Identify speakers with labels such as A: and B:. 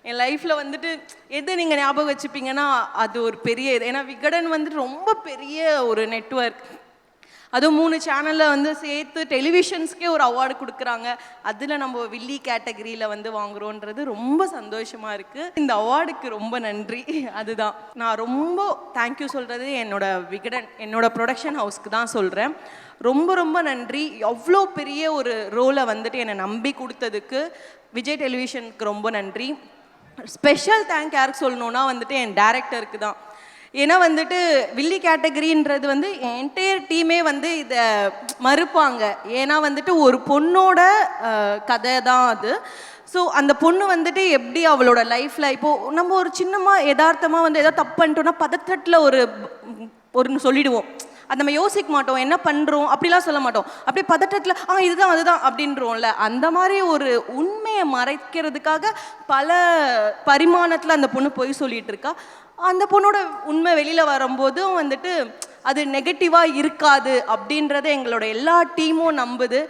A: என் லைஃப்பில் வந்துட்டு எது நீங்கள் ஞாபகம் வச்சுப்பீங்கன்னா அது ஒரு பெரிய இது. ஏன்னா விகடன் வந்துட்டு ரொம்ப பெரிய ஒரு நெட்வொர்க். அதுவும் 3 சேனலில் வந்து சேர்த்து டெலிவிஷன்ஸ்க்கே ஒரு அவார்டு கொடுக்குறாங்க. அதில் நம்ம வில்லி கேட்டகரியில் வந்து வாங்குறோன்றது ரொம்ப சந்தோஷமாக இருக்குது. இந்த அவார்டுக்கு ரொம்ப நன்றி. அதுதான் நான் ரொம்ப தேங்க்யூ சொல்கிறது விகடன் என்னோட ப்ரொடக்ஷன் ஹவுஸ்க்கு தான் சொல்கிறேன். ரொம்ப ரொம்ப நன்றி. அவ்வளோ பெரிய ஒரு ரோலை வந்துட்டு என்னை நம்பி கொடுத்ததுக்கு விஜய் டெலிவிஷனுக்கு ரொம்ப நன்றி. ஸ்பெஷல் தேங்க் யாருக்கு சொல்லணுன்னா வந்துட்டு என் டேரக்டருக்கு தான். ஏன்னா வந்துட்டு வில்லி கேட்டகரின்றது வந்து என்டையர் டீமே வந்து இதை மறுப்பாங்க. ஏன்னா வந்துட்டு ஒரு பொண்ணோட கதை தான் அது. ஸோ அந்த பொண்ணு வந்துட்டு எப்படி அவளோட லைஃப்பில் இப்போது நம்ம ஒரு சின்னமாக யதார்த்தமாக வந்து எதாவது தப்பு பண்ணிட்டோன்னா பதற்றத்தில் ஒரு சொல்லிடுவோம். அது நம்ம யோசிக்க மாட்டோம், என்ன பண்ணுறோம் அப்படிலாம் சொல்ல மாட்டோம். அப்படியே பதட்டத்தில் இதுதான் அதுதான் அப்படின்றோம்ல. அந்த மாதிரி ஒரு உண்மையை மறைக்கிறதுக்காக பல பரிமாணத்தில் அந்த பொண்ணு போய் சொல்லிட்டு இருக்கா. அந்த பொண்ணோட உண்மை வெளியில் வரும்போதும் வந்துட்டு அது நெகட்டிவாக இருக்காது அப்படின்றத எங்களோட எல்லா டீமும் நம்புது.